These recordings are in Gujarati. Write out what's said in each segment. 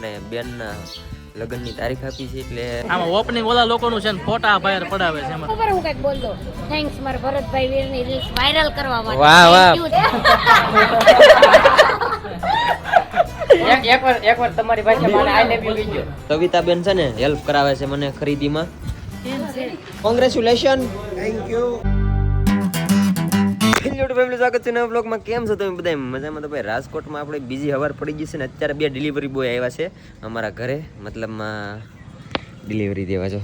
અમારે બેનના લગ્નની તારીખ આપી છે એટલે આમાં ઓપનિંગ ઓલા લોકોનું છે ને ફોટા બહાર પડાવે છે એમાં. ખબર હું કઈક બોલ દો. થેન્ક્સ મારા ભરતભાઈ વીરની રીલ્સ વાયરલ કરવા માટે. વાહ વાહ એકવાર તમારી ભાષામાં આઈ લવ યુ કીજો. કવિતા બેન છે ને હેલ્પ કરાવે છે મને ખરીદીમાં. Congratulation. Thank you. Hello family, સ્વાગત છે નવા બ્લોગમાં. કેમ છો તમે બધા? મજામાં? તો ભાઈ રાજકોટમાં આપણે બીજી હવાર પડી ગઈ છે ને અત્યારે 2 ડિલિવરી બોય આવ્યા છે અમારા ઘરે, મતલબમાં ડિલિવરી દેવા. જો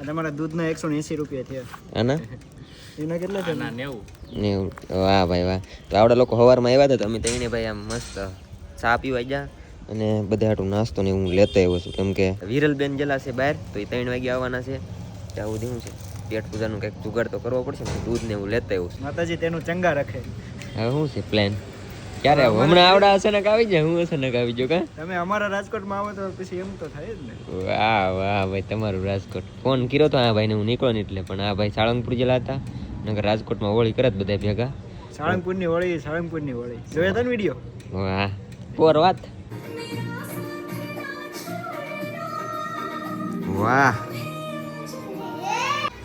તમારા દૂધના 180 રૂપિયા થયા. આના એના કેટલા છે? 90. વાહ ભાઈ વાહ. તો આવડા લોકો હવારમાં આવ્યા હતા તો અમે તઈને ભાઈ આમ મસ્ત ચા પીવા ગયા અને બધા હાટું નાસ્તો ને હું લેતા આવ્યો છું, કેમ કે વિરલબેન જેલા છે બહાર, તો એ 3 વાગે આવવાના છે. ત્યાં સુધી શું છે પેટ પૂજાનું કંઈક જુગાડ તો કરવો પડશે ને, દૂધ ને એવું લેતા આવ્યું છું. માતાજી તેનું ચંગા રાખે. હવે શું છે પ્લાન? ક્યારે હમણાં આવડા અચાનક આવી જાય? હું અચાનક આવી જાઉં કા? તમે અમારા રાજકોટમાં આવો તો પછી એમ તો થાય જ ને. વાહ વાહ ભાઈ, તમારું રાજકોટ. ફોન કર્યો તો આ ભાઈને, હું નીકળો ને એટલે, પણ આ ભાઈ સાળંગપુર જેલા હતા, નકર રાજકોટમાં હોળી કરે બધા ભેગા. સાળંગપુરની હોળી જોયા હતા ને વિડીયો? વાહ પોર વાત. વાહ,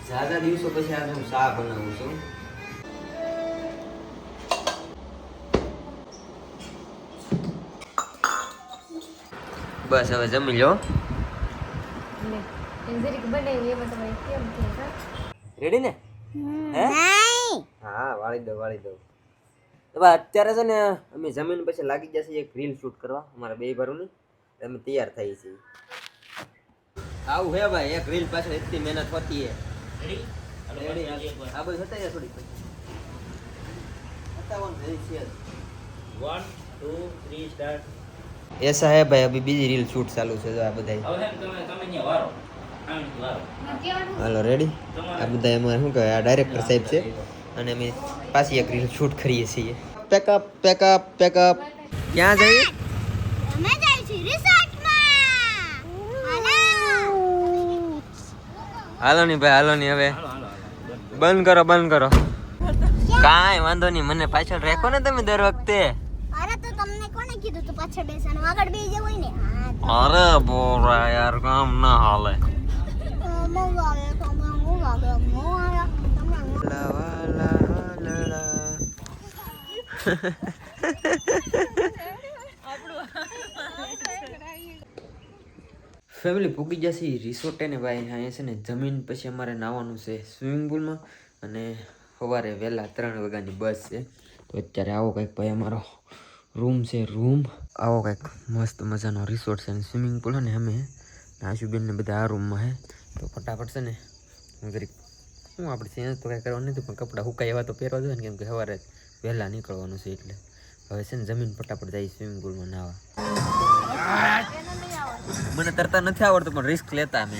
સાદા દિવસો પછી આજે હું ચા બનાવું છું. બસ હવે જમી લો. રેડી ને? હા, વાળી દઉં. અત્યારે છે ને અમે જમીન પછી લાગી જશે એક રીલ શૂટ કરવા અમારા બે ભાઈઓની. અમે તૈયાર થઈ છીએ. આવું હે ભાઈ, એક રીલ પાછળ એટલી મહેનત હોતી है. રેડી? આ બધું હતા યાર થોડી બતાવવાનું રહી છે. 1 2 3 સ્ટાર્ટ. ऐसा है भाई, अभी બીજી રીલ શૂટ ચાલુ છે. જો આ બધા હવે તમે વારો હાલો રેડી. આ બધા એમાં શું કહેવાય, આ ડાયરેક્ટર સાહેબ છે અને અમે પાછી એક રીલ શૂટ કરીએ છીએ. પેકઅપ. ક્યાં જઈએ? અમે જાય છે રિસોર્ટમાં. હાલો ની ભાઈ, હાલો ની. હવે બંધ કરો. કાંઈ વાંધો નહીં, મને પાછળ રાખો ને તમે દર વખતે. અરે તો તમને કોને કીધું તું પાછળ બેસવાનું? આગળ બેસી જવું હોય ને. અરે બોરા યાર, કામ ના હાલે. ફેમિલી પૂગી જશે રિસોર્ટ ને ભાઈ. અહીંયા છે ને જમીન પછી અમારે નાવાનું છે સ્વિમિંગ પુલમાં, અને સવારે વહેલા 3 વાગ્યાની બસ છે. તો અત્યારે આવો કંઈક ભાઈ અમારો રૂમ છે. આવો કંઈક મસ્ત મજાનો રિસોર્ટ છે અને સ્વિમિંગ પુલ ને અમે આશુબેન ને બધા આ રૂમમાં હે. તો ફટાફટ છે ને હું જરીક આપણે ચેન્જ તો કાંઈ કરવાનું નથી, પણ કપડાં હુકાય એવા તો પહેરવા જોઈએ ને, કેમ કે સવારે વહેલા નીકળવાનું છે. એટલે હવે છે ને જમીન ફટાફટ જાય સ્વિમિંગ પુલમાં નાવા. મને તરતા નથી આવડતું, પણ રિસ્ક લેતા અમે.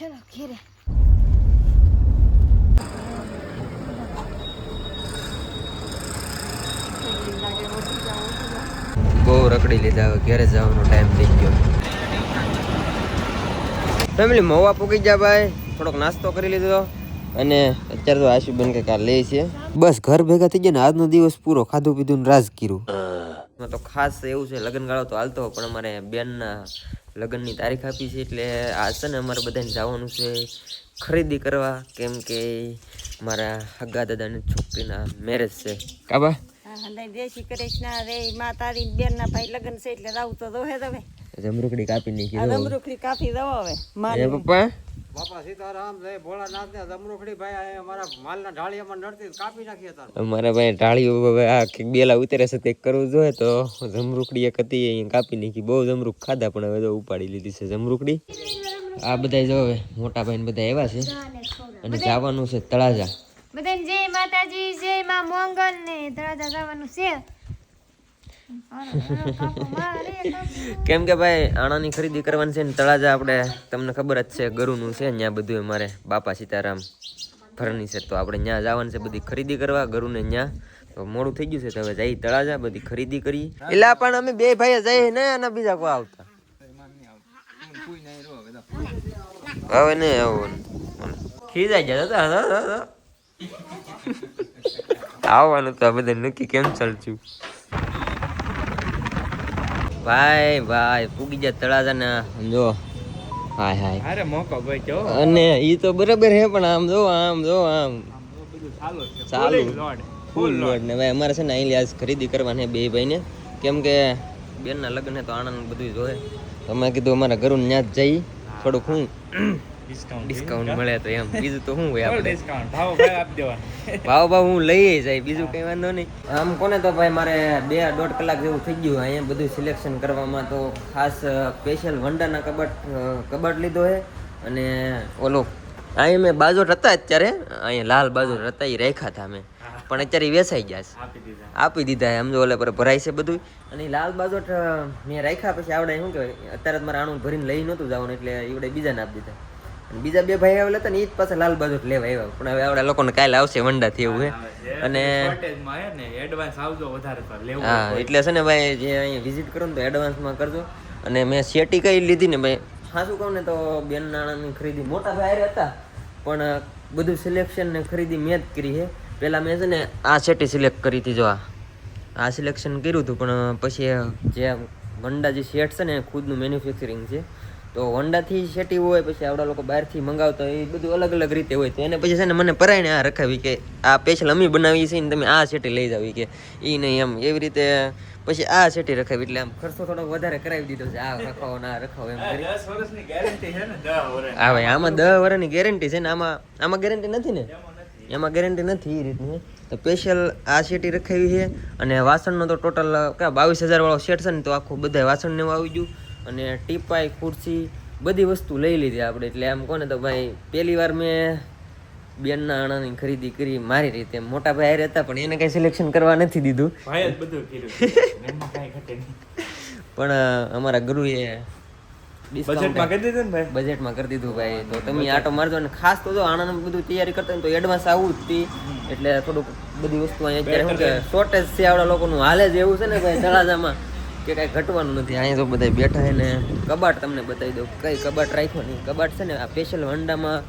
ચલો ઘેરે. બહુ રખડી લીધા, હવે ઘરે જવાનો ટાઈમ થઈ ગયો. ફેમિલી મવા પૂકી ગયા ભાઈ, થોડોક નાસ્તો કરી લીધો અને અત્યારે તો આશુબેન કે કાર લે છે. બસ ઘર ભેગા થઈ ગયા ને આજનો દિવસ પૂરો ખાધું પીધું ને રાજ કર્યું. તો ખાસ એવું છે, લગ્ન ગાળો તો હાલતો, પણ અમારે બેનના લગ્નની તારીખ આપી છે એટલે આજ છે ને અમારે બધાને જવાનું છે ખરીદી કરવા, કેમ કે મારા હગા દાદાની છોકરીના મેરેજ છે. કાબા દેશી કૃષ્ણ રે માતારી બેન ના ભાઈ લગ્ન છે એટલે રાવ તો દો હે તમે જમરૂકડી કાપી નાખી. જમરૂખડી કાપી દો હવે મારે પપ્પા બાપા સીતારામ જય ભોળાનાથ ને જમરૂખડી ભાઈ અમારા માલના ઢાળિયામાં નડતી કાપી નાખી હતા. અમારા ભાઈ ઢાળીઓ હવે આ બેલા ઉતરે છે તે કરવું જોઈએ, તો જમરૂકડી એક હતી અહીંયા કાપી નાખી. બહુ જમરૂક ખાધા, પણ હવે તો ઉપાડી લીધી છે જમરૂકડી. આ બધા જો હવે મોટા ભાઈ બધા આવ્યા છે અને જવાનું છે તળાજા. બધાને જય માતાજી, જય માં મોંગલ ને તળાજા જવાનું છે. કેમ કે ભાઈ આણાની ખરીદી કરવાની છે ને તળાજા આપણે તમને ખબર જ છે ગરુનું છે ત્યાં બધું અમારે બાપા સીતારામ ફર્નિચર. તો આપણે ત્યાં જવાનું છે બધી ખરીદી કરવા ગરુને ત્યાં. તો મોડું થઈ ગયું છે તો હવે જઈ તળાજા બધી ખરીદી કરી. એટલે પણ અમે બે ભાઈ જઈએ ને અને બીજા કોઈ આવતા હવે ને આવું ખીજાઈ ગયા આવવાનું તો આ બધા નક્કી કેન્સલ થયું. ભાઈ પૂગી જાય તળાજા ને સમજો. હાય અરે મોકો ભાઈ જો અને ઈ તો બરાબર હે પણ આમ જો આમ ચાલુ ફૂલ લોડ ને ભાઈ અમારે છે ને અહીં આજ ખરીદી કરવાની બે ભાઈને કેમ કે બેનના લગ્ન હે તો આણંદ બધું જોવે તો અમે કીધું અમારા ઘરું ત્યાં જ જઈ થોડુંક હું ડિસ્કાઉન્ટ મળે તો એમ બીજું તો શું હોય આપણે ભાવ હું લઈએ જાય બીજું કઈ વાંધો નહીં. આમ કોને તો ભાઈ મારે 2.5 કલાક જેવું થઈ ગયું અહીંયા બધું સિલેક્શન કરવામાં. તો ખાસ સ્પેશિયલ વંડાના કબાટ લીધો છે અને ઓલો અહીંયા મેં બાજોટ હતા અત્યારે અહીંયા લાલ બાજોટ હતા એ રાખ્યા હતા મેં પણ અત્યારે વેચાઈ ગયા છે આપી દીધા સમજો ઓલે પર ભરાય છે બધું. અને લાલ બાજોટ મેં રાખ્યા પછી આવડે શું કહેવાય અત્યારે મારે આણું ભરીને લઈ નહોતું જવાનું એટલે એવડે બીજાને આપી દીધા. અને બીજા બે ભાઈ આવેલા હતા ને એ જ પાસે લાલ બાજોટ લેવા આવ્યા પણ હવે આવડા લોકોને કાલે આવશે વંડાથી એવું હે. અને હા એટલે છે ને ભાઈ જે અહીંયા વિઝિટ કરો ને તો એડવાન્સમાં કરજો. અને મેં શેટી કઈ લીધી ને ભાઈ સાચું કહું ને તો બેન નાણાની ખરીદી મોટા ભાઈ હતા પણ બધું સિલેક્શન ને ખરીદી મેં જ કરી છે. પહેલાં મેં છે ને આ શેટી સિલેક્ટ કરી હતી જો આ સિલેક્શન કર્યું હતું પણ પછી જે વંડા જે શેટ છે ને ખુદનું મેન્યુફેક્ચરિંગ છે તો વંડાથી શેટી હોય પછી આવડા લોકો બહારથી મંગાવતા હોય એ બધું અલગ અલગ રીતે હોય તો એને પછી છે ને મને પરાઈને આ રખાવી કે આ સ્પેશિયલ અમે બનાવીએ છીએ ને તમે આ શેટી લઈ જાવી કે એ નહીં એમ એવી રીતે પછી આ શેટી રખાવી એટલે આમ ખર્ચો થોડો વધારે કરાવી દીધો છે આ રખાવો ના રખાવો એમ કરી. હા ભાઈ આમાં 10 વર્ષની ગેરંટી છે ને આમાં ગેરંટી નથી ને એમાં ગેરંટી નથી એ રીતની. તો સ્પેશિયલ આ શેટી રખાવી છે અને વાસણનો તો ટોટલ 22,000 વાળો સેટ છે ને તો આખું બધા વાસણને આવી ગયું અને ટીપાઈ ખુરશી બધી વસ્તુ લઈ લીધી આપણે. એટલે આમ કોને તો ભાઈ પહેલી વાર મેં બેનના આણાની ખરીદી કરી મારી રીતે. મોટા ભાઈ હારે હતા પણ એને કઈ સિલેક્શન કરવા નથી દીધું પણ અમારા ગુરુએ બજેટમાં કરી દીધું ભાઈ. તો તમે આટો મારજો અને ખાસ તો જો આણંદ બધું તૈયારી કરતા હોય તો એડવાન્સ આવું જ હતી એટલે થોડુંક બધી વસ્તુ અહીંયા અત્યારે શું કે શોર્ટેજ છે આવડા લોકોનું હાલે જ એવું છે ને ભાઈ તળાજામાં કે કાંઈ ઘટવાનું નથી. અહીંયા તો બધા બેઠા છે ને કબાટ તમને બતાવી દઉં કઈ કબાટ રાખ્યો નહીં. કબાટ છે ને આ સ્પેશિયલ વંડામાં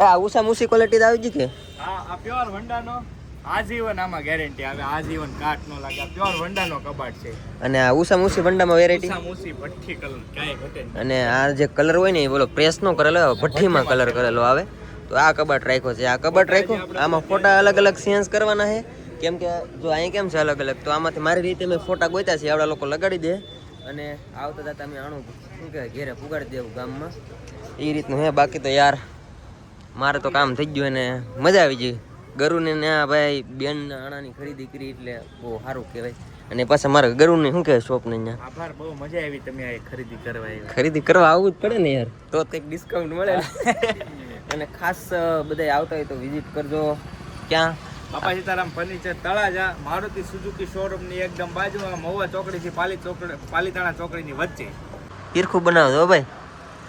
આ ઉષા મુસી ક્વોલિટી આવી ગઈ કે આ પ્યોર વંડાનો આજીવન આમાં ગેરંટી આવે આજીવન કાટ નો લાગે પ્યોર વંડાનો કબાટ છે. અને આ ઉષા મુસી વંડામાં વેરાયટી ઉષા મુસી ભઠ્ઠી કલર કાંઈ ઘટે નહીં. અને આ જે કલર હોય ને એ બોલો પ્રેસનો કરેલો આવે ભઠ્ઠીમાં કલર કરેલો આવે તો આ કબાટ રાખ્યો છે. આ કબાટ રાખ્યો આમાં ફોટા અલગ અલગ ચેન્જ કરવાના છે કેમ કે જો અહીં કેમ છે અલગ અલગ તો આમાંથી મારી રીતે મેં ફોટા ગોત્યા છે આવડા લોકો લગાડી દે અને આવતા જતા અમે આણું શું કહેવાય ઘેરે પુગાડી દેવું ગામમાં એ રીતનું હે. બાકી તો યાર મારે તો કામ થઈ ગયું અને મજા આવી ગઈ. ગરુને ત્યાં ભાઈ બેન આણાની ખરીદી કરી એટલે બહુ સારું કહેવાય. અને પાછા મારા ગરુને શું કહેવાય શોપને ત્યાં આભાર બહુ મજા આવી તમે આ ખરીદી કરવા આવ્યા. ખરીદી કરવા આવવું જ પડે ને યાર તો કંઈક ડિસ્કાઉન્ટ મળે અને ખાસ બધા આવતા હોય તો વિઝિટ કરજો. ક્યાં બાપા Sitaram furniture Talaja Maruti Suzuki showroom ની એકદમ બાજુમાં મહુવા ચોકડી થી પાલીતાણા ચોકડી ની વચ્ચે હીરખું બનાવજો ભાઈ.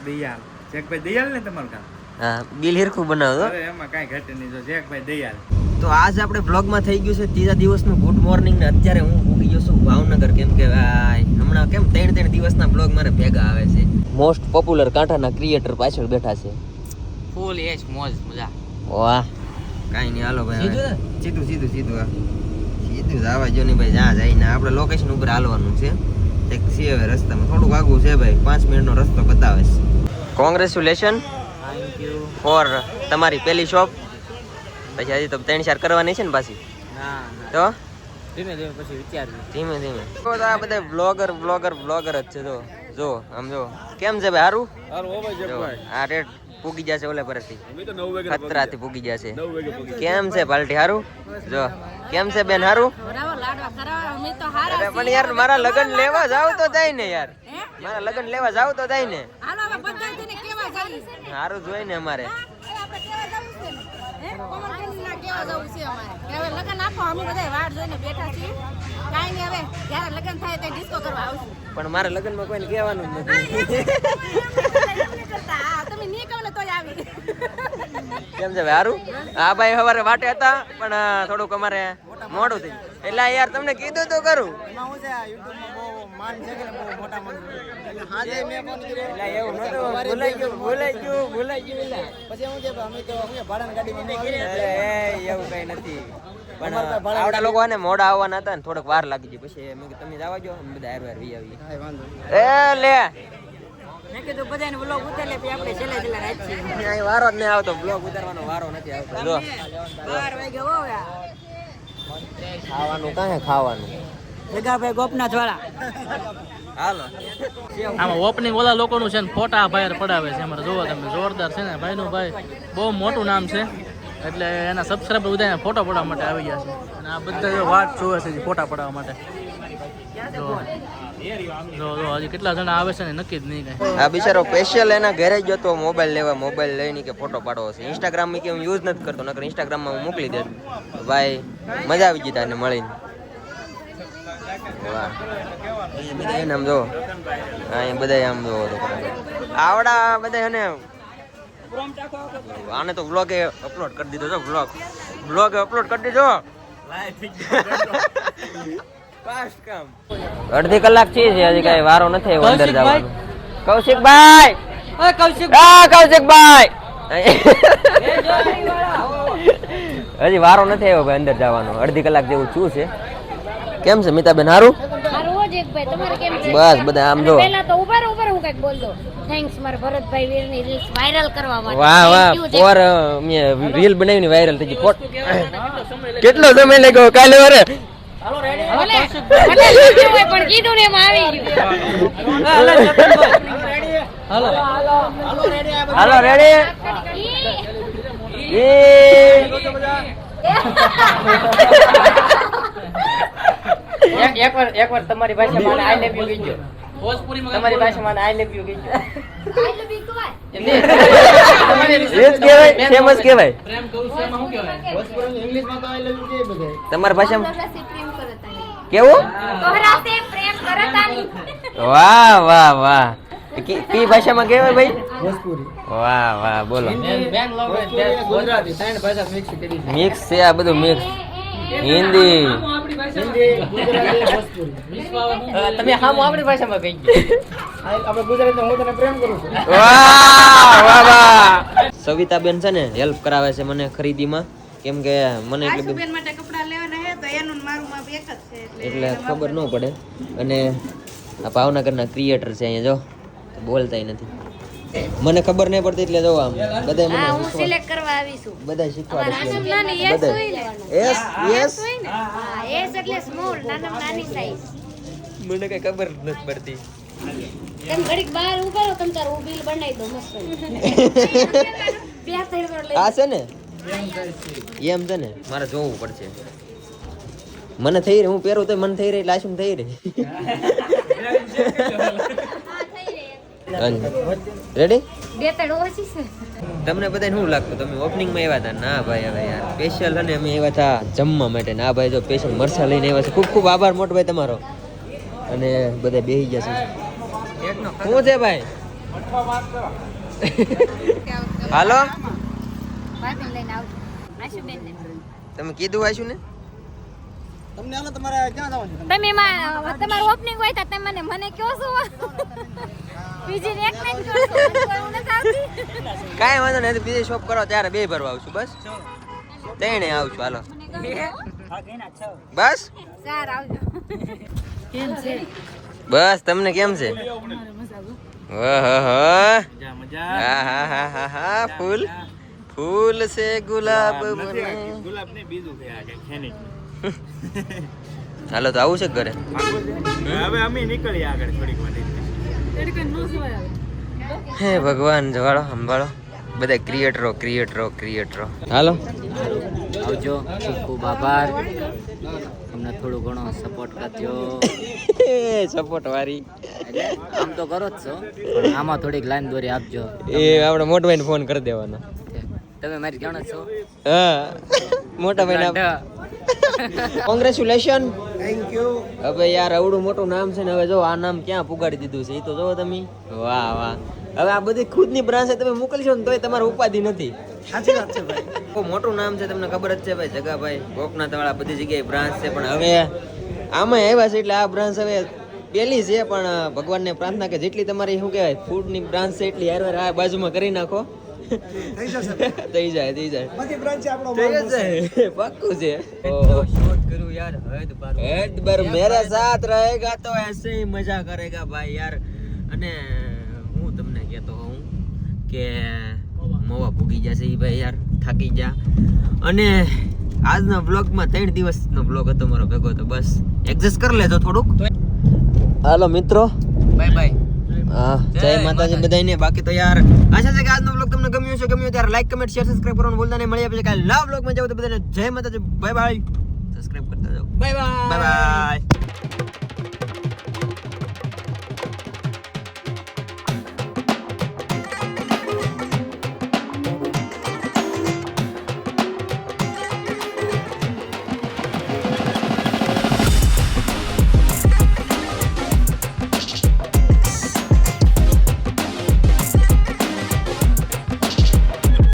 દયાલ જેકભાઈ દયાલ ને તમારું કામ હા બિલ હીરખું બનાવજો એમાં કાંઈ ઘટે નહીં જો જેકભાઈ દયાલ. તો આજ આપણે બ્લોગમાં થઈ ગયું છે 3જા દિવસનું ગુડ મોર્નિંગ ને અત્યારે હું ઉગી ગયો છું ભાવનગર કેમ કે ભાઈ હમણાં કેમ 3 દિવસના બ્લોગ મારે ભેગા આવે છે. મોસ્ટ પોપ્યુલર કાંઠાના ક્રિએટર પાછળ બેઠા છે ફૂલ એજ મોજ મજા. વાહ કાંઈ નહીં હાલો ભાઈ સીધું જ આવવા જો ને ભાઈ જ્યાં જઈને આપણે લોકેશન ઉપર હાલવાનું છે. એક છે હવે રસ્તામાં થોડુંક આગું છે ભાઈ 5 મિનિટનો રસ્તો બતાવે છે. કોંગ્રેચ્યુલેશન ફોર તમારી પહેલી શોપ. પછી હજી તો 3-4 કરવાની છે ને પાછી તો ધીમે ધીમે તો આ બધા બ્લોગર જ છે. જો આમ જો કેમ છે ભાઈ સારું આ રેટ પૂગી જશે ઓલે પરથી ખતરાથી પૂગી જશે. કેમ છે પાલટી હારું જો કેમ છે બેન હારું? અરે પણ યાર મારા લગન લેવા જાવ તો જાય ને યાર મારા લગન લેવા જાવ તો જાય ને હારું જોઈ ને અમારે પણ મારા લગન માં કોઈને કહેવાનું જ નથી. કેમ છે ભાઈ હારું? હા ભાઈ સવારે વાટે હતા પણ થોડુંક અમારે મોડું થઈ ગયું. એટલે યાર તમને કીધું તો કરું. એટલે એવું નતું, ભૂલાઈ ગયું એટલે. એટલે એવું કઈ નથી. પણ આવડા લોકો ને મોડા આવવાના હતા ને થોડોક વાર લાગી ગઈ. પછી મેં કીધું તમે જવા જો, અમે બધા હારવાર વી આવીએ. એ લે મેં કીધું બધાને વ્લોગ ઉતારે પછી આપણે છેલ્લે રાખીએ. અહીં વારો જ નહીં આવતો, બ્લોગ ઉતારવાનો વારો નથી આવતો. જો 12 વાગ્યા હોવે ખાવાનું કાંઈ ખાવાનું જગાભાઈ ગોપનાથ વાળા. હાલો. આમાં ઓપનિંગ ઓલા લોકોનું છે ને ફોટા બહાર પડાવે છે અમારે જોવો તમે, જોરદાર છે ને ભાઈનું. ભાઈ બહુ મોટું નામ છે એટલે એના સબસ્ક્રાઈબર બધા ફોટો પડાવવા માટે આવી ગયા છે અને આ બધા વાત જોવે છે ફોટા પડાવવા માટે. જો હજી કેટલા જણા આવે છે ને નક્કી જ નહીં કાંઈ. આ બિચારો સ્પેશિયલ એના ઘરે જ જતો મોબાઈલ લેવા, મોબાઈલ લઈને કે ફોટો પાડવો છે. ઇન્સ્ટાગ્રામ કે હું યુઝ નથી કરતો, નકર ઇન્સ્ટાગ્રામમાં હું મોકલી દેતો. ભાઈ મજા આવી ગઈ તાને મળીને. વાહ બધા એને આમ જો, અહીંયા બધા આમ જોવો તો આવડા બધા એને આને તો વ્લોગ અપલોડ કરી દીધો છે. વ્લોગ અપલોડ કરી દીધો. અડધી કલાક છે હજી કઈ વારો નથી આવ્યો અંદર જવાનો. કૌશિકભાઈ, કૌશિકભાઈ હજી વારો નથી આવ્યો ભાઈ અંદર જવાનો. અડધી કલાક જેવું શું છે. કેમ છે મિતાબેન? હારું? બસ બધા આમ જો. પહેલા તો ઉભા હું કઈક બોલ દો. થેન્ક્સ મારા ભરતભાઈ વીરની રીલ્સ વાયરલ કરવા માટે. વાહ વાહ, ઓર મે રીલ બનાવીને વાયરલ થઈ ગઈ. કેટલો સમય લાગ્યો કાલે વરે? પણ કીધું ને એમાં આવી ગયું. હાલો રેડી. એકવાર તમારી ભાષામાં આઈ લવ યુ કહીજો. તમારી ભાષામાં આઈ લવ યુ કહીજો. ફેમસ કહેવાય પ્રેમ કહું છું એમાં શું કહેવાય? તમારી ભાષામાં કેવું? વાહ વાહ વાહ. કઈ ભાષામાં કહેવાય ભાઈ? વાહ વાહ બોલો. મિક્સ છે આ બધું, મિક્સ. હિન્દી, તમે હામ આપણી ભાષામાં કહીજો. આપણે ગુજરાતમાં હું તને પ્રેમ કરું છું. વાહ વાહ વાહ. સવિતાબેન છે ને હેલ્પ કરાવે છે મને ખરીદીમાં, કેમ કે મને એટલે એટલે ખબર ન પડે. અને આ ભાવનગરના ક્રિએટર છે અહીંયા જો, બોલતાય નથી. મને ખબર નહીં પડતી એટલે જો આમ બધા મને હું સિલેક્ટ કરવા આવીશું. બધા શીખવાડે છે. નાની યસ બધા હોય ને. Yes yes. હા યસ એટલે સ્મોલ, નાની સાઈઝ. મને કઈ ખબર નથી પડતી. તમે ઘડીક બહાર ઉભા રહો, તમે તારું બિલ બનાવી દો મસ્ત. બે ત્રણ વાર લઈ આ છે ને એમ છે ને, મારે જોવું પડશે. મને થઈ રહી, હું પહેરું તો મને થઈ રહી, લાશું થઈ રહી. રેડી? બે ત્રણ ઓછી છે. તમને બધાને શું લાગતું તમે ઓપનિંગમાં આવ્યા હતા? ના ભાઈ હવે યાર સ્પેશિયલ અને અમે આવ્યા હતા જમવા માટે. ના ભાઈ જો સ્પેશિયલ મરસા લઈને આવ્યા છે. ખૂબ ખૂબ આભાર મોટો ભાઈ તમારો. અને બધા બેસી ગયા છે. શું છે ભાઈ? હાલો, તમે કીધું આશું ને? તમને હાલો, તમારે ક્યાં જવાનું છે? તમે તમારું ઓપનિંગ હોય તો તમે મને કહો છો. બીજી એક નહીં કહો છો. એવું નથી આવતી. કાંઈ વાંધો નહીં, બીજી શોપ કરો ત્યારે બે ભરવા આવશું. બસ ત્રણે આવશું. હાલો બસ. સાર આવજો. બસ તમને કેમ છે? ફૂલ ફૂલ છે ગુલાબ બને. ગુલાબ નહીં, બીજું છે આ કે ખેની. હાલો તો આવું છે ઘરે? હવે અમે નીકળીએ આગળ થોડીક વાર. હે ભગવાન, જવાળો સંભાળો બધા ક્રિએટરો. હાલો આવજો. ખૂબ ખૂબ આભાર. તમને થોડું ઘણો સપોર્ટ કરજો. સપોર્ટ વાળી એટલે આમ તો કરો જ છો, પણ આમાં થોડીક લાઈન દોરી આપજો. એ આપણે મોટા ભાઈને ફોન કરી દેવાનો. તમે મારી જાણો જ છો. હા મોટા ભાઈને કોંગ્રેચ્યુલેશન. Thank you. હવે યાર આવડું મોટું નામ છે ને, હવે જો આ નામ ક્યાં પુગાડી દીધું છે એ તો જોવો તમે. વાહ વાહ. હવે આ બધી ખુદની બ્રાન્ચ છે, તમે મોકલશો ને તોય તમારે ઉપાધિ નથી. સાચી વાત છે ભાઈ. બહુ મોટું નામ છે, તમને ખબર જ છે ભાઈ, જગાભાઈ ગોપનાથ વાળા બધી જગ્યાએ બ્રાન્ચ છે. પણ હવે આમાં આવ્યા છે એટલે આ બ્રાન્ચ હવે પેલી છે, પણ ભગવાનને પ્રાર્થના કે જેટલી તમારી શું કહેવાય ફૂડની બ્રાન્ચ છે એટલી યાર આ બાજુમાં કરી નાખો. થઈ જાય બધી બ્રાન્ચ આપણો થઈ જશે, પાક્કું છે. શોધ કરું યાર, હદ બર મેરે સાથ રહેગા તો ऐसे ही મજા કરેગા ભાઈ યાર. અને હું તમને કહેતો હોઉં કે મોવા પૂગી જશે ઈ ભાઈ યાર, થાકી જા. અને આજના બ્લોગમાં 3 દિવસનો બ્લોગ હતો મારો ભેગો, તો બસ એડજસ્ટ કરી લેજો થોડુંક. હાલો મિત્રો, બાય બાય. હા, જય માતાજી બધાને. બાકી તો યાર આશા છે કે આજનો બ્લોગ તમને ગમ્યો છે. ગમ્યો ત્યારે લાઈક, કમેન્ટ, શેર, સબસ્ક્રાઇબ કરવાનું ભૂલતા નહીં. મળીએ પછી કાલે નવા બ્લોગમાં જાવ તો બધાને જય માતાજી, બાય બાય. સબસ્ક્રાઇબ કરતા જાઓ. Bye bye.